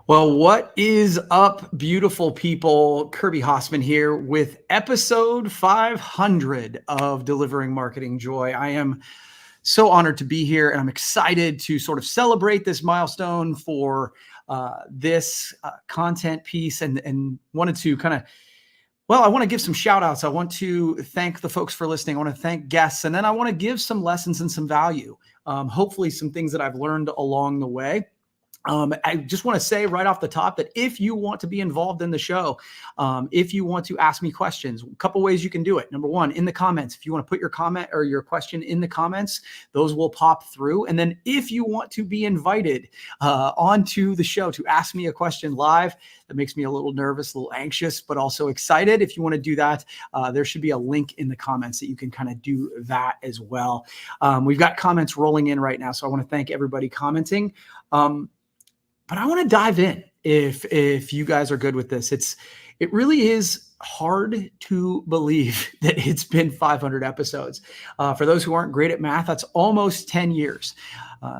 Well, what is up, beautiful people? Kirby Hossman here with episode 500 of Delivering Marketing Joy. I am so honored to be here, and I'm excited to sort of celebrate this milestone for this content piece and wanted to I want to give some shout outs. I want to thank the folks for listening. I want to thank guests, and then I want to give some lessons and some value, hopefully some things that I've learned along the way. I just want to say right off the top that if you want to be involved in the show, if you want to ask me questions, a couple ways you can do it. Number one, in the comments. If you want to put your comment or your question in the comments, those will pop through. And then if you want to be invited onto the show to ask me a question live, that makes me a little nervous, a little anxious, but also excited. If you want to do that, there should be a link in the comments that you can kind of do that as well. We've got comments rolling in right now, so I want to thank everybody commenting. But I want to dive in if you guys are good with this. It really is hard to believe that it's been 500 episodes. For those who aren't great at math, that's almost 10 years.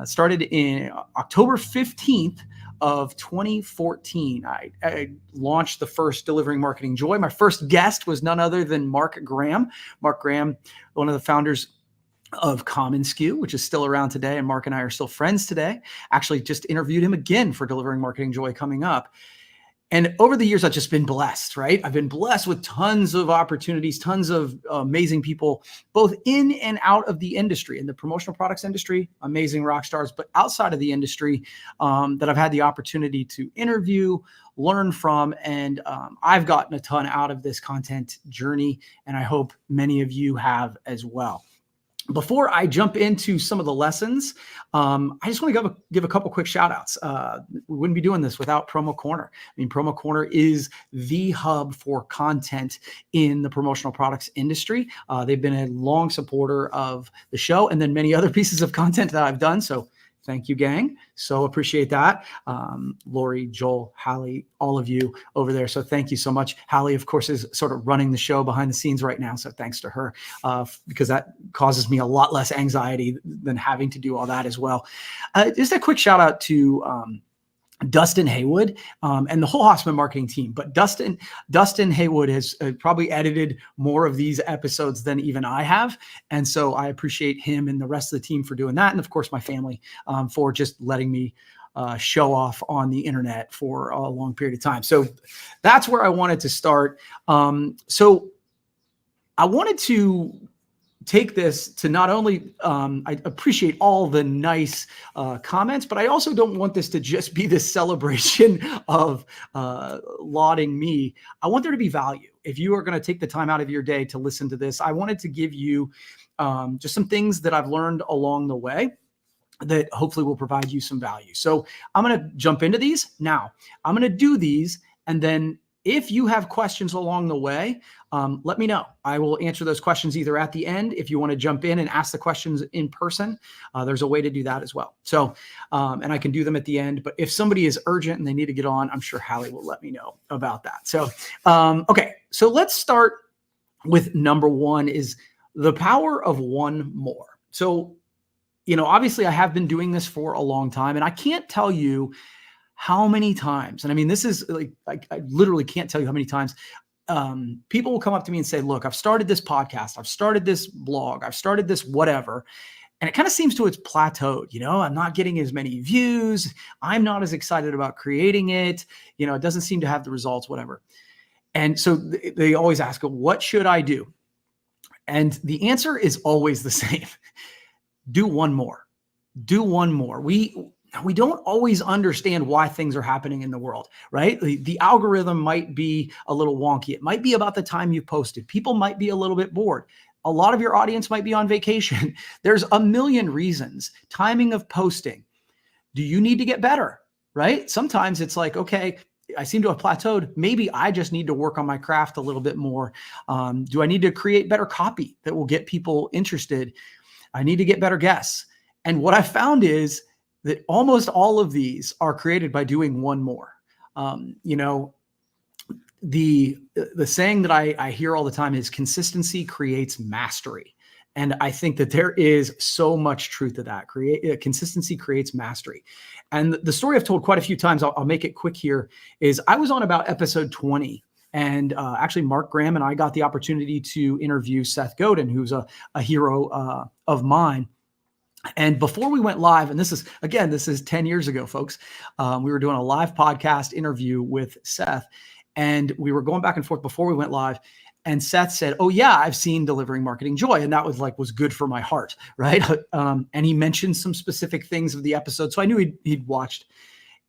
Started in October 15th of 2014. I launched the first Delivering Marketing Joy. My first guest was none other than Mark Graham. Mark Graham, one of the founders of commonsku, which is still around today. And Mark and I are still friends today. Actually just interviewed him again for Delivering Marketing Joy coming up. And over the years, I've just been blessed, right? I've been blessed with tons of opportunities, tons of amazing people, both in and out of the industry, in the promotional products industry, amazing rock stars, but outside of the industry that I've had the opportunity to interview, learn from, and I've gotten a ton out of this content journey. And I hope many of you have as well. Before I jump into some of the lessons, I just want to give a couple quick shout outs. We wouldn't be doing this without Promo Corner. I mean, Promo Corner is the hub for content in the promotional products industry. They've been a long supporter of the show and then many other pieces of content that I've done. So thank you, gang. So appreciate that. Lori, Joel, Hallie, all of you over there. So thank you so much. Hallie, of course, is sort of running the show behind the scenes right now. So thanks to her, because that causes me a lot less anxiety than having to do all that as well. Just a quick shout out to Dustin Haywood and the whole Hossman marketing team. But Dustin Haywood has probably edited more of these episodes than even I have. And so I appreciate him and the rest of the team for doing that. And of course, my family for just letting me show off on the internet for a long period of time. So that's where I wanted to start. So I wanted to take this to not only, I appreciate all the nice comments, but I also don't want this to just be this celebration of lauding me. I want there to be value. If you are going to take the time out of your day to listen to this, I wanted to give you just some things that I've learned along the way that hopefully will provide you some value. So I'm going to jump into these now. I'm going to do these, and then if you have questions along the way, let me know. I will answer those questions either at the end. If you want to jump in and ask the questions in person, there's a way to do that as well. So, and I can do them at the end. But if somebody is urgent and they need to get on, I'm sure Hallie will let me know about that. So, okay. So let's start with number one is the power of one more. So, obviously I have been doing this for a long time, and I can't tell you how many times, and I mean, this is like, I literally can't tell you how many times people will come up to me and say, look, I've started this podcast, I've started this blog, I've started this whatever, and it kind of seems to it's plateaued. I'm not getting as many views. I'm not as excited about creating it. It doesn't seem to have the results, whatever. And so they always ask, what should I do? And the answer is always the same. Do one more. Do one more. We don't always understand why things are happening in the world, right? The algorithm might be a little wonky. It might be about the time you posted. People might be a little bit bored. A lot of your audience might be on vacation. There's a million reasons. Timing of posting. Do you need to get better, right? Sometimes it's like, okay, I seem to have plateaued. Maybe I just need to work on my craft a little bit more. Do I need to create better copy that will get people interested? I need to get better guests. And what I found is that almost all of these are created by doing one more. The saying that I hear all the time is consistency creates mastery. And I think that there is so much truth to that. Consistency creates mastery. And the story I've told quite a few times, I'll make it quick here, is I was on about episode 20. And actually, Mark Graham and I got the opportunity to interview Seth Godin, who's a hero of mine. And before we went live, and this is 10 years ago, folks, we were doing a live podcast interview with Seth, and we were going back and forth before we went live. And Seth said, "Oh yeah, I've seen Delivering Marketing Joy." And that was good for my heart. Right. And he mentioned some specific things of the episode. So I knew he'd watched.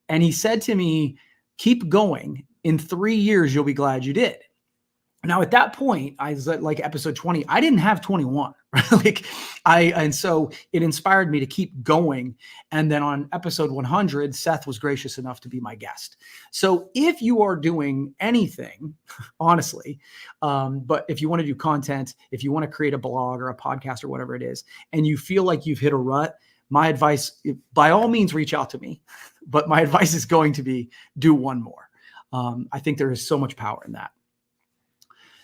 And he said to me, "Keep going. In 3 years, you'll be glad you did." Now, at that point, I was at like episode 20. I didn't have 21. Right? And so it inspired me to keep going. And then on episode 100, Seth was gracious enough to be my guest. So if you are doing anything, honestly, but if you want to do content, if you want to create a blog or a podcast or whatever it is, and you feel like you've hit a rut, my advice, by all means, reach out to me. But my advice is going to be do one more. I think there is so much power in that.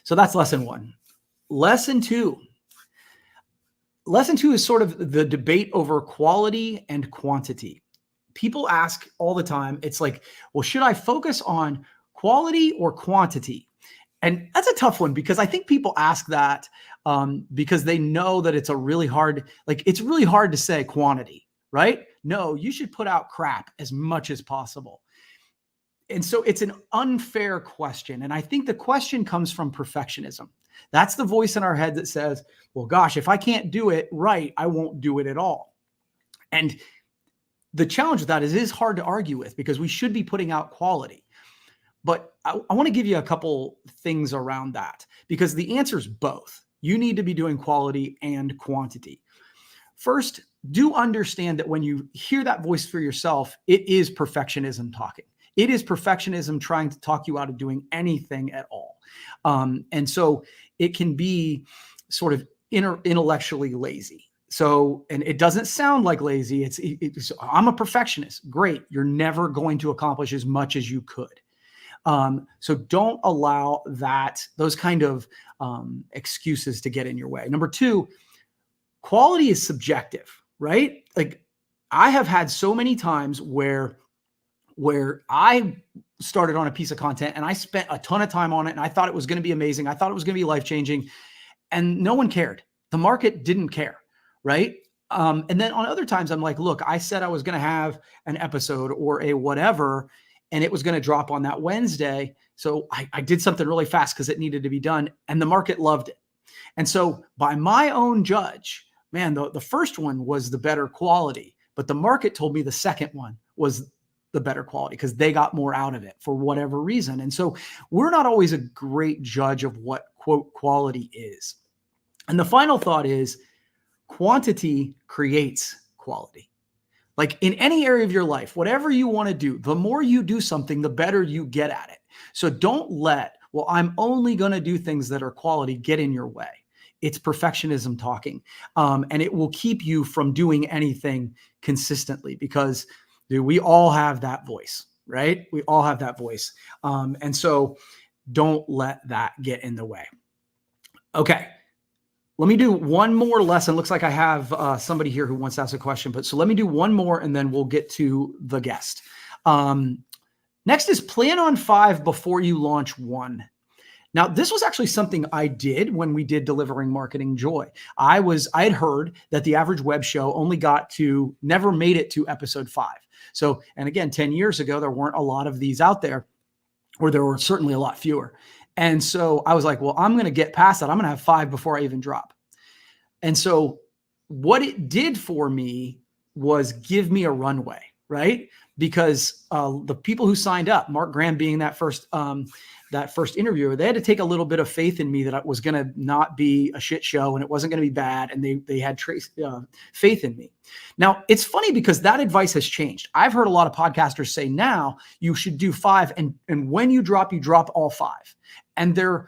So that's lesson one. Lesson two. Lesson two is sort of the debate over quality and quantity. People ask all the time, it's like, well, should I focus on quality or quantity? And that's a tough one, because I think people ask that because they know that it's really hard to say quantity, right? No, you should put out crap as much as possible. And so it's an unfair question. And I think the question comes from perfectionism. That's the voice in our head that says, well, gosh, if I can't do it right, I won't do it at all. And the challenge with that is it is hard to argue with, because we should be putting out quality. But I want to give you a couple things around that, because the answer is both. You need to be doing quality and quantity. First, do understand that when you hear that voice for yourself, it is perfectionism talking. It is perfectionism trying to talk you out of doing anything at all. And so it can be sort of intellectually lazy. So, and it doesn't sound like lazy. It's I'm a perfectionist. Great. You're never going to accomplish as much as you could. So don't allow those kind of excuses to get in your way. Number two, quality is subjective, right? Like, I have had so many times where I started on a piece of content and I spent a ton of time on it and I thought it was going to be amazing. I thought it was going to be life-changing, and no one cared. The market didn't care, right? And then on other times I'm like, look, I said I was going to have an episode or a whatever, and it was going to drop on that Wednesday. So I did something really fast because it needed to be done, and the market loved it. And so by my own judge, man, the first one was the better quality, but the market told me the second one was the better quality because they got more out of it for whatever reason. And so we're not always a great judge of what, quote, quality is. And the final thought is quantity creates quality. Like in any area of your life, whatever you want to do, the more you do something, the better you get at it. So don't let, well, I'm only going to do things that are quality, get in your way. It's perfectionism talking. And it will keep you from doing anything consistently, because dude, we all have that voice, right? We all have that voice. And so don't let that get in the way. Okay. Let me do one more lesson. Looks like I have somebody here who wants to ask a question, but so let me do one more and then we'll get to the guest. Next is plan on 5 before you launch 1. Now, this was actually something I did when we did Delivering Marketing Joy. I had heard that the average web show never made it to episode 5. So, and again, 10 years ago, there weren't a lot of these out there, or there were certainly a lot fewer. And so I was like, well, I'm going to get past that. I'm going to have 5 before I even drop. And so what it did for me was give me a runway, right? Because the people who signed up, Mark Graham being that first interviewer, they had to take a little bit of faith in me that it was going to not be a shit show and it wasn't going to be bad. And they had faith in me. Now, it's funny because that advice has changed. I've heard a lot of podcasters say now you should do 5. And when you drop all 5. And their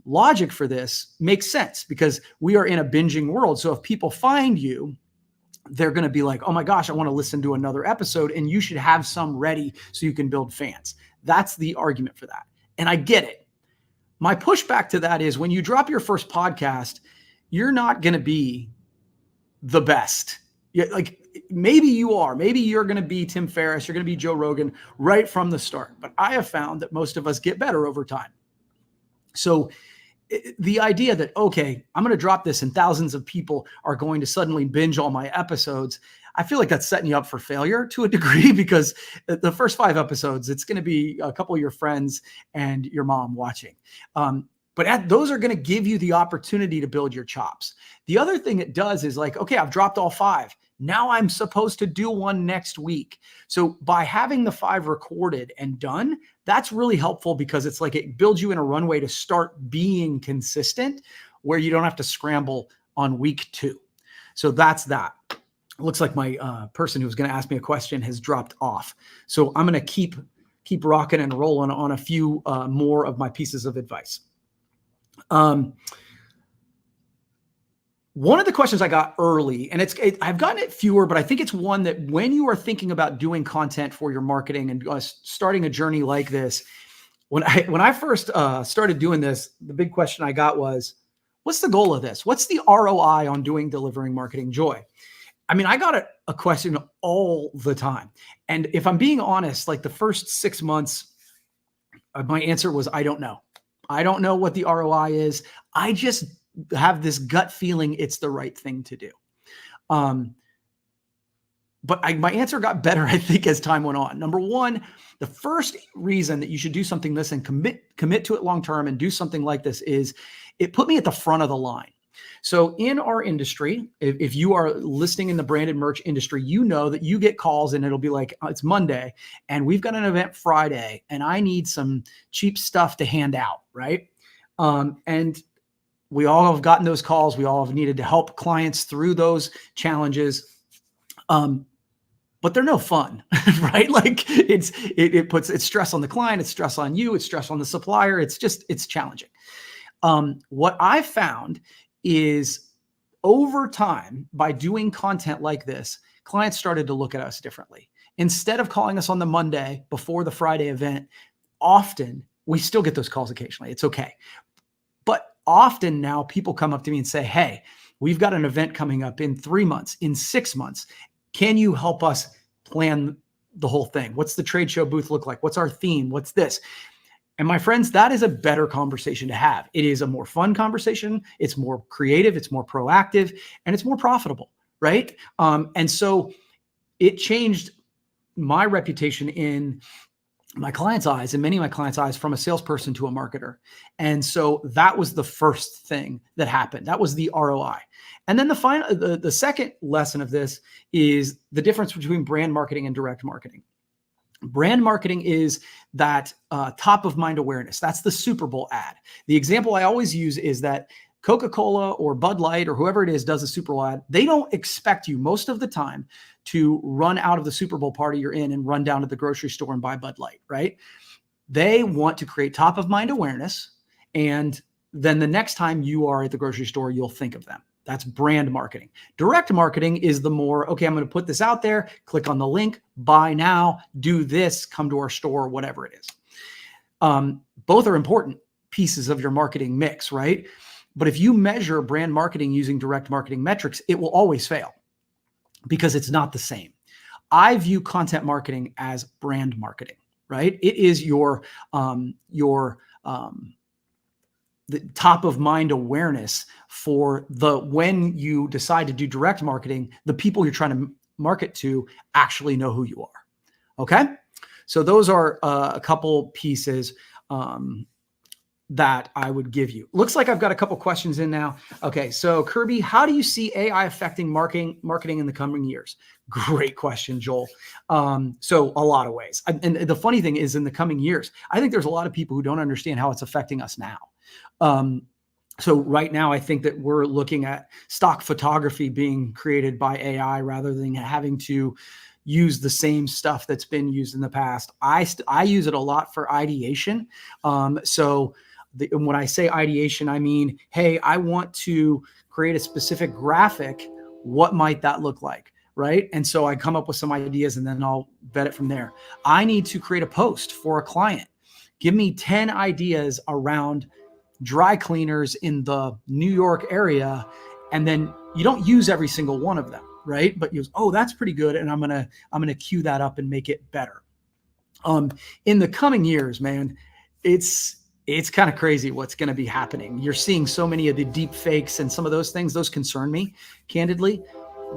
logic for this makes sense because we are in a binging world. So if people find you, they're going to be like, oh my gosh, I want to listen to another episode, and you should have some ready so you can build fans. That's the argument for that. And I get it. My pushback to that is when you drop your first podcast, you're not going to be the best. Like maybe you are, maybe you're going to be Tim Ferriss, you're going to be Joe Rogan right from the start. But I have found that most of us get better over time. So the idea that, okay, I'm going to drop this and thousands of people are going to suddenly binge all my episodes, I feel like that's setting you up for failure to a degree, because the first 5 episodes, it's going to be a couple of your friends and your mom watching. But those are going to give you the opportunity to build your chops. The other thing it does is like, okay, I've dropped all 5. Now I'm supposed to do one next week. So by having the 5 recorded and done, that's really helpful, because it's like it builds you in a runway to start being consistent where you don't have to scramble on week 2. So that's that. It looks like my person who was going to ask me a question has dropped off. So I'm going to keep rocking and rolling on a few more of my pieces of advice. One of the questions I got early, and I've gotten it fewer, but I think it's one that when you are thinking about doing content for your marketing and starting a journey like this, when I first started doing this, the big question I got was, what's the goal of this? What's the ROI on delivering marketing joy? I mean, I got a question all the time. And if I'm being honest, like the first 6 months, my answer was, I don't know. I don't know what the ROI is. I just have this gut feeling it's the right thing to do. But my answer got better, I think, as time went on. Number one, the first reason that you should do something this and commit to it long-term and do something like this is it put me at the front of the line. So in our industry, if you are listing in the branded merch industry, you know that you get calls and it'll be like, it's Monday and we've got an event Friday and I need some cheap stuff to hand out, right? And we all have gotten those calls. We all have needed to help clients through those challenges. But they're no fun, right? Like it puts stress on the client, it's stress on you, it's stress on the supplier. It's challenging. What I found is over time, by doing content like this, clients started to look at us differently. Instead of calling us on the Monday before the Friday event, often we still get those calls occasionally. It's okay. But often now people come up to me and say, hey, we've got an event coming up in 3 months, in 6 months. Can you help us plan the whole thing? What's the trade show booth look like? What's our theme? What's this? And my friends, that is a better conversation to have. It is a more fun conversation. It's more creative. It's more proactive, and it's more profitable, right? And so it changed my reputation in my clients' eyes and many of my clients' eyes from a salesperson to a marketer. And so that was the first thing that happened. That was the ROI. And then the second lesson of this is the difference between brand marketing and direct marketing. Brand marketing is that top of mind awareness. That's the Super Bowl ad. The example I always use is that Coca-Cola or Bud Light or whoever it is does a Super Bowl ad. They don't expect you most of the time to run out of the Super Bowl party you're in and run down to the grocery store and buy Bud Light, right? They want to create top of mind awareness. And then the next time you are at the grocery store, you'll think of them. That's brand marketing. Direct marketing is the more, okay, I'm going to put this out there, click on the link, buy now, do this, come to our store, whatever it is. Both are important pieces of your marketing mix, right? But if you measure brand marketing using direct marketing metrics, it will always fail because it's not the same. I view content marketing as brand marketing, right? It is the top of mind awareness for when you decide to do direct marketing, the people you're trying to market to actually know who you are. Okay. So those are a couple pieces that I would give you. Looks like I've got a couple questions in now. Okay. So Kirby, how do you see AI affecting marketing in the coming years? Great question, Joel. So a lot of ways. And the funny thing is in the coming years, I think there's a lot of people who don't understand how it's affecting us now. So right now, I think that we're looking at stock photography being created by AI rather than having to use the same stuff that's been used in the past. I use it a lot for ideation. So when I say ideation, I mean, hey, I want to create a specific graphic. What might that look like? Right. And so I come up with some ideas and then I'll vet it from there. I need to create a post for a client. Give me 10 ideas around dry cleaners in the New York area, and then you don't use every single one of them, right? But you use, oh, that's pretty good, and I'm gonna queue that up and make it better. In the coming years, man, it's kind of crazy what's going to be happening. You're seeing so many of the deep fakes and some of those things. Those concern me, candidly.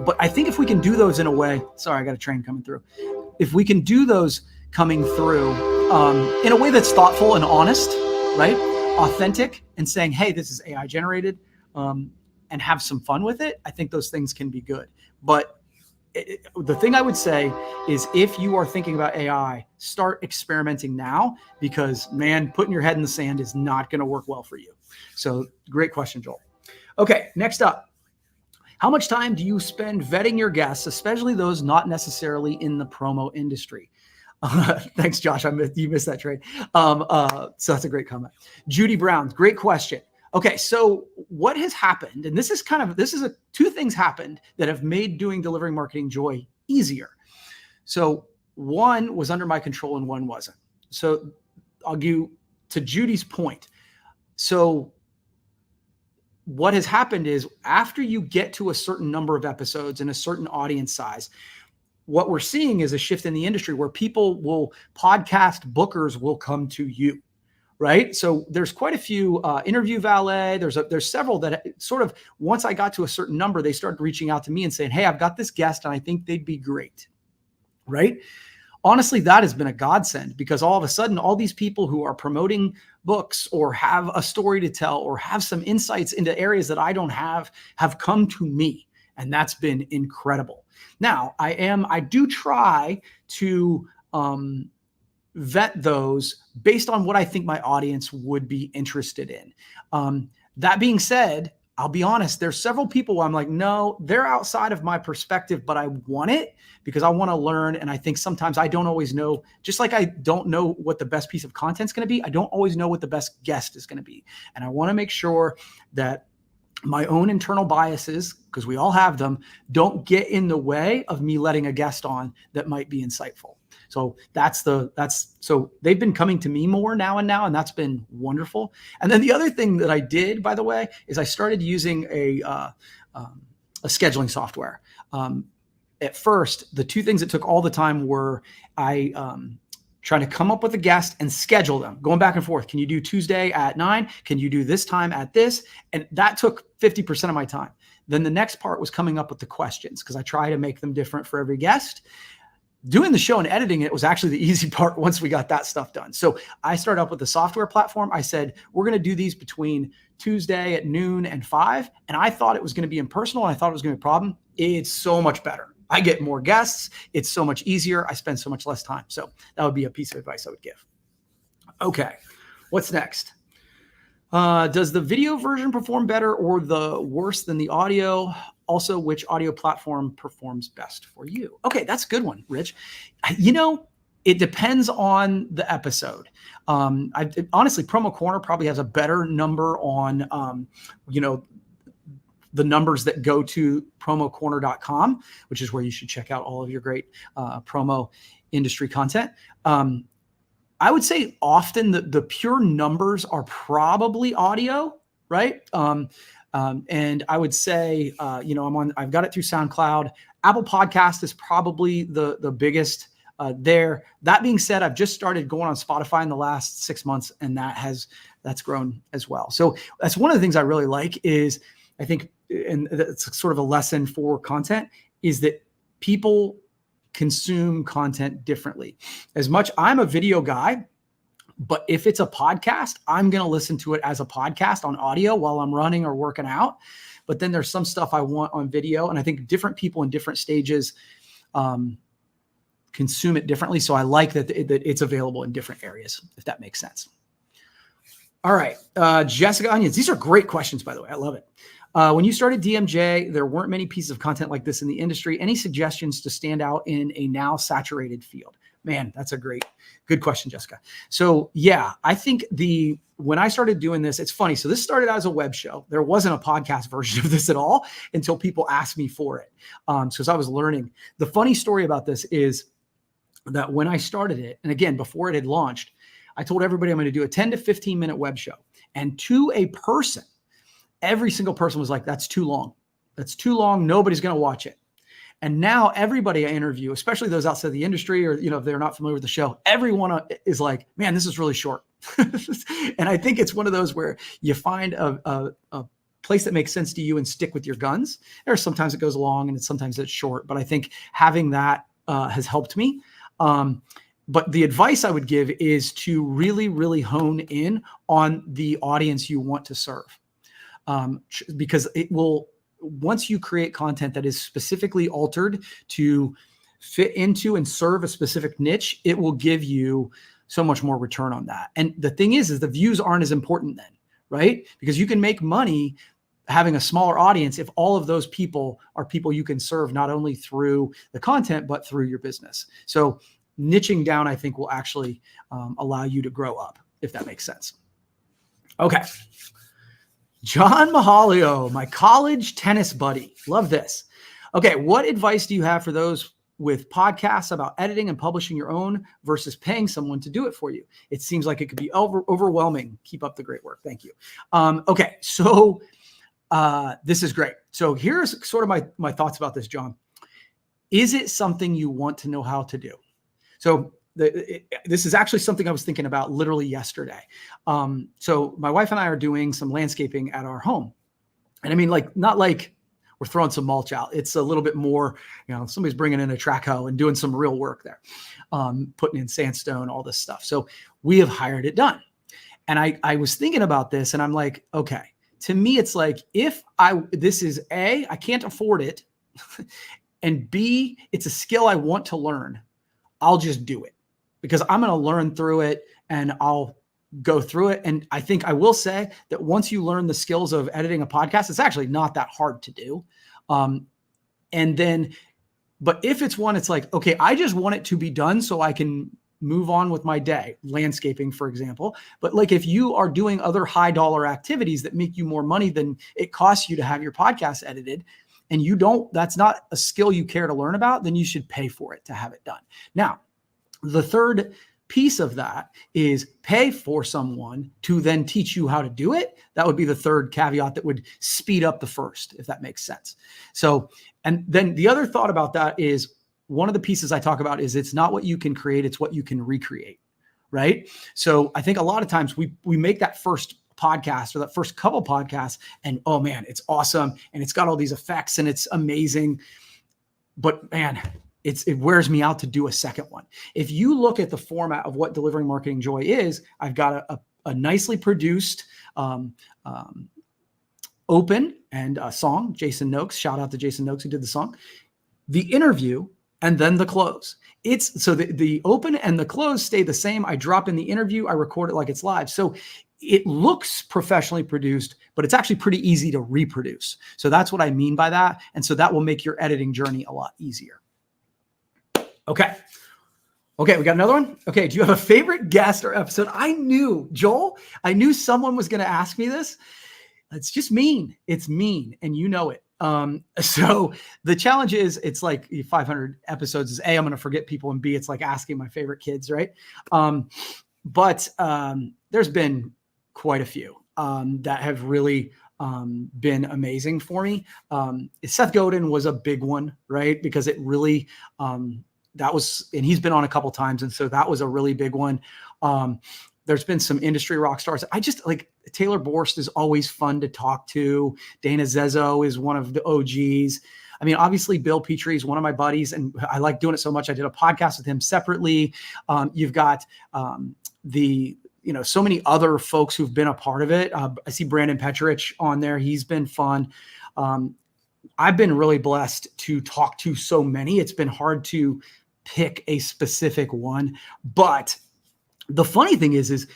But I think if we can do those in a way, sorry, I got a train coming through. If we can do those coming through in a way that's thoughtful and honest, right? Authentic, and saying, hey, this is AI generated, and have some fun with it, I think those things can be good. But the thing I would say is, if you are thinking about AI, start experimenting now, because, man, putting your head in the sand is not going to work well for you. So great question, Joel. Okay, next up. How much time do you spend vetting your guests, especially those not necessarily in the promo industry? Thanks, Josh. You missed that trade. So that's a great comment. Judy Brown, great question. Okay, so what has happened, and two things happened that have made delivering marketing joy easier. So one was under my control and one wasn't. So I'll give to Judy's point. So what has happened is, after you get to a certain number of episodes and a certain audience size, what we're seeing is a shift in the industry where podcast bookers will come to you. Right. So there's quite a few Interview Valet. There's several that sort of, once I got to a certain number, they started reaching out to me and saying, hey, I've got this guest and I think they'd be great. Right. Honestly, that has been a godsend, because all of a sudden, all these people who are promoting books or have a story to tell or have some insights into areas that I don't have come to me. And that's been incredible. Now, I do try to vet those based on what I think my audience would be interested in. That being said, I'll be honest, there's several people where I'm like, no, they're outside of my perspective, but I want it because I want to learn. And I think sometimes I don't always know, just like I don't know what the best piece of content is going to be, I don't always know what the best guest is going to be. And I want to make sure that my own internal biases, because we all have them, don't get in the way of me letting a guest on that might be insightful. So so they've been coming to me more now, and that's been wonderful. And then the other thing that I did, by the way, is I started using a scheduling software. At first, the two things that took all the time were trying to come up with a guest and schedule them, going back and forth. Can you do Tuesday at 9? Can you do this time at this? And that took 50% of my time. Then the next part was coming up with the questions, because I try to make them different for every guest. Doing the show and editing it was actually the easy part once we got that stuff done. So I started up with the software platform. I said, we're going to do these between Tuesday at noon and 5. And I thought it was going to be impersonal, and I thought it was going to be a problem. It's so much better. I get more guests. It's so much easier. I spend so much less time. So that would be a piece of advice I would give. Okay, what's next? Does the video version perform better or worse than the audio? Also, which audio platform performs best for you? Okay, that's a good one, Rich. It depends on the episode. Honestly, Promo Corner probably has a better number on, the numbers that go to promocorner.com, which is where you should check out all of your great promo industry content. I would say often the pure numbers are probably audio, right? And I would say, I've got it through SoundCloud. Apple Podcast is probably the biggest there. That being said, I've just started going on Spotify in the last 6 months, and that's grown as well. So that's one of the things I really like is, I think, and that's sort of a lesson for content, is that people consume content differently. As much, I'm a video guy, but if it's a podcast, I'm going to listen to it as a podcast on audio while I'm running or working out. But then there's some stuff I want on video. And I think different people in different stages consume it differently. So I like that it's available in different areas, if that makes sense. All right. Jessica Onions. These are great questions, by the way. I love it. When you started DMJ, there weren't many pieces of content like this in the industry. Any suggestions to stand out in a now saturated field? Man, that's a good question, Jessica. So yeah, I think when I started doing this, it's funny. So this started as a web show. There wasn't a podcast version of this at all until people asked me for it. So as I was learning, the funny story about this is that when I started it, and again, before it had launched, I told everybody I'm going to do a 10 to 15 minute web show. And to a person, every single person was like, that's too long. That's too long. Nobody's going to watch it. And now everybody I interview, especially those outside the industry, or, if they're not familiar with the show, everyone is like, man, this is really short. And I think it's one of those where you find a place that makes sense to you and stick with your guns. There's sometimes it goes long and sometimes it's short, but I think having that has helped me. But the advice I would give is to really, really hone in on the audience you want to serve. Because it will, once you create content that is specifically altered to fit into and serve a specific niche, it will give you so much more return on that. And the thing is the views aren't as important then, right? Because you can make money having a smaller audience if all of those people are people you can serve not only through the content, but through your business. So niching down, I think, will actually allow you to grow up, if that makes sense. Okay. John Mahalio, my college tennis buddy. Love this. Okay. What advice do you have for those with podcasts about editing and publishing your own versus paying someone to do it for you? It seems like it could be overwhelming. Keep up the great work. Thank you. Okay. So this is great. So here's sort of my thoughts about this, John. Is it something you want to know how to do? So this is actually something I was thinking about literally yesterday. So my wife and I are doing some landscaping at our home. And I mean, not like we're throwing some mulch out. It's a little bit more, somebody's bringing in a track hoe and doing some real work there, putting in sandstone, all this stuff. So we have hired it done. And I was thinking about this and I'm like, okay, to me, it's like, this is A, I can't afford it. And B, it's a skill I want to learn. I'll just do it because I'm going to learn through it and I'll go through it. And I think I will say that once you learn the skills of editing a podcast, it's actually not that hard to do. But if it's one, it's like, okay, I just want it to be done so I can move on with my day, landscaping, for example. But like, if you are doing other high dollar activities that make you more money than it costs you to have your podcast edited, and that's not a skill you care to learn about, then you should pay for it to have it done. Now, the third piece of that is pay for someone to then teach you how to do it. That would be the third caveat that would speed up the first, if that makes sense. So, and then the other thought about that is one of the pieces I talk about is it's not what you can create, it's what you can recreate, right? So I think a lot of times we make that first podcast or that first couple podcasts and, oh man, it's awesome. And it's got all these effects and it's amazing, but man, it wears me out to do a second one. If you look at the format of what Delivering Marketing Joy is, I've got a nicely produced open and a song, Jason Noakes, shout out to Jason Noakes who did the song, the interview, and then the close. So the open and the close stay the same. I drop in the interview, I record it like it's live. So it looks professionally produced, but it's actually pretty easy to reproduce. So that's what I mean by that. And so that will make your editing journey a lot easier. Okay, we got another one. Okay, do you have a favorite guest or episode? Joel, I knew someone was going to ask me this. It's just mean. It's mean, and you know it. So the challenge is, it's like 500 episodes is A, I'm going to forget people, and B, it's like asking my favorite kids, right? But there's been quite a few that have really been amazing for me. Seth Godin was a big one, right? Because it really, and he's been on a couple times. And so that was a really big one. There's been some industry rock stars. I just like Taylor Borst is always fun to talk to. Dana Zezzo is one of the OGs. I mean, obviously Bill Petrie is one of my buddies and I like doing it so much. I did a podcast with him separately. You've got so many other folks who've been a part of it. I see Brandon Petrich on there. He's been fun. I've been really blessed to talk to so many. It's been hard to pick a specific one, but the funny thing is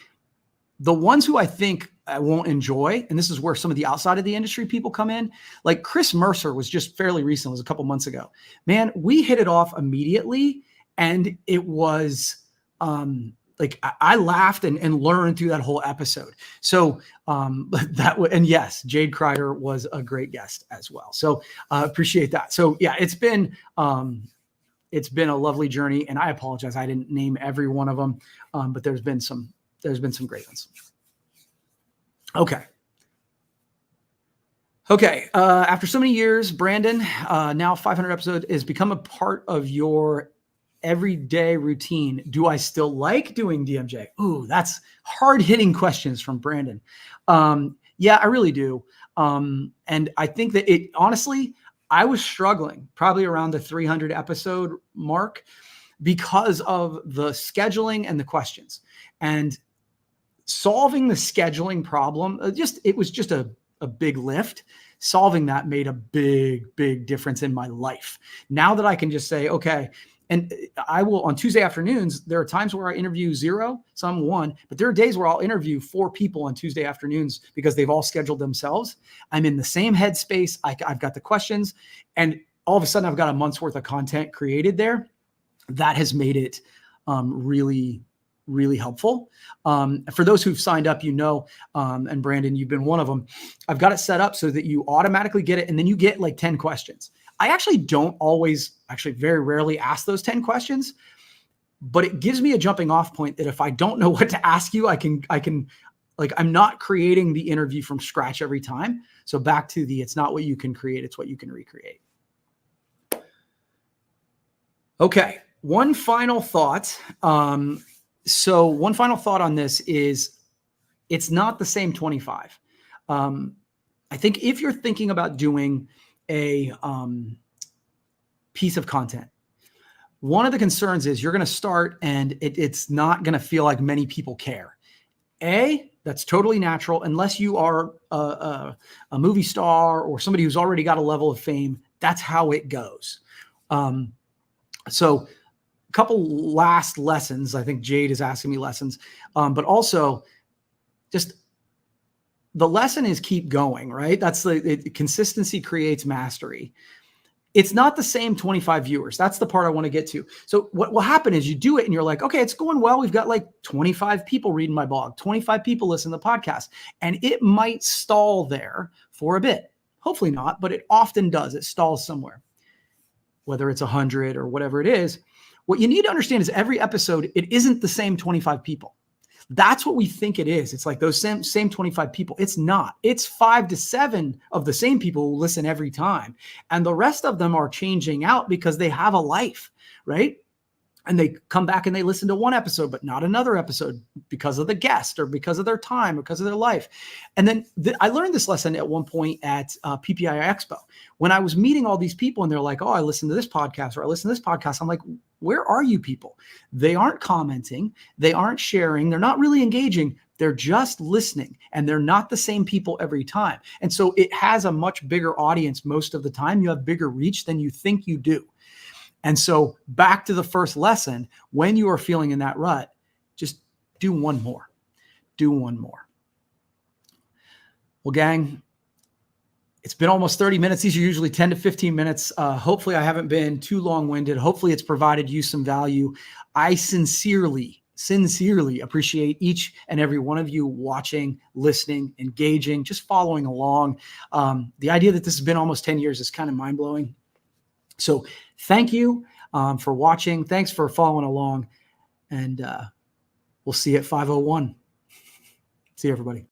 the ones who I think I won't enjoy, and this is where some of the outside of the industry people come in, like Chris Mercer was just fairly recent, it was a couple months ago. Man, we hit it off immediately, and it was like I laughed and learned through that whole episode. So and yes, Jade Kreider was a great guest as well. So appreciate that. So yeah, it's been a lovely journey, and I apologize I didn't name every one of them, but there's been some great ones. Okay. Okay. After so many years, Brandon, now 500 episodes has become a part of your everyday routine. Do I still like doing DMJ? Ooh, that's hard hitting questions from Brandon. Yeah, I really do. And I think that it honestly, I was struggling probably around the 300 episode mark because of the scheduling and the questions. And solving the scheduling problem, it was just a big lift. Solving that made a big difference in my life. Now that I can just say, okay, and I will on Tuesday afternoons, there are times where I interview 0, some 1, but there are days where I'll interview 4 people on Tuesday afternoons because they've all scheduled themselves. I'm in the same headspace. I've got the questions, and all of a sudden I've got a month's worth of content created there. That has made it really helpful. For those who've signed up, and Brandon, you've been one of them. I've got it set up so that you automatically get it, and then you get like 10 questions. I actually don't very rarely ask those 10 questions, but it gives me a jumping off point that if I don't know what to ask you, I can like, I'm not creating the interview from scratch every time. So back to it's not what you can create, it's what you can recreate. Okay. One final thought. So one final thought on this is it's not the same 25. I think if you're thinking about doing a piece of content, one of the concerns is you're going to start and it's not going to feel like many people care. That's totally natural unless you are a movie star or somebody who's already got a level of fame. That's how it goes. So a couple last lessons. I think Jade is asking me lessons, but also just the lesson is keep going, right? That's consistency creates mastery. It's not the same 25 viewers. That's the part I want to get to. So what will happen is you do it and you're like, okay, it's going well. We've got like 25 people reading my blog, 25 people listen to the podcast, and it might stall there for a bit. Hopefully not, but it often does. It stalls somewhere, whether it's 100 or whatever it is. What you need to understand is every episode, it isn't the same 25 people. That's what we think it is. It's like those same 25 people. It's not. It's 5 to 7 of the same people who listen every time. And the rest of them are changing out because they have a life, right? And they come back and they listen to one episode, but not another episode because of the guest or because of their time or because of their life. And then I learned this lesson at one point at PPI Expo when I was meeting all these people and they're like, oh, I listen to this podcast or I listen to this podcast. I'm like, where are you people? They aren't commenting. They aren't sharing. They're not really engaging. They're just listening, and they're not the same people every time. And so it has a much bigger audience most of the time. You have bigger reach than you think you do. And so back to the first lesson, when you are feeling in that rut, just do one more. Do one more. Well, gang, it's been almost 30 minutes. These are usually 10 to 15 minutes. Hopefully I haven't been too long-winded. Hopefully it's provided you some value. I sincerely appreciate each and every one of you watching, listening, engaging, just following along. The idea that this has been almost 10 years is kind of mind-blowing. So thank you for watching. Thanks for following along. And we'll see you at 501. See you, everybody.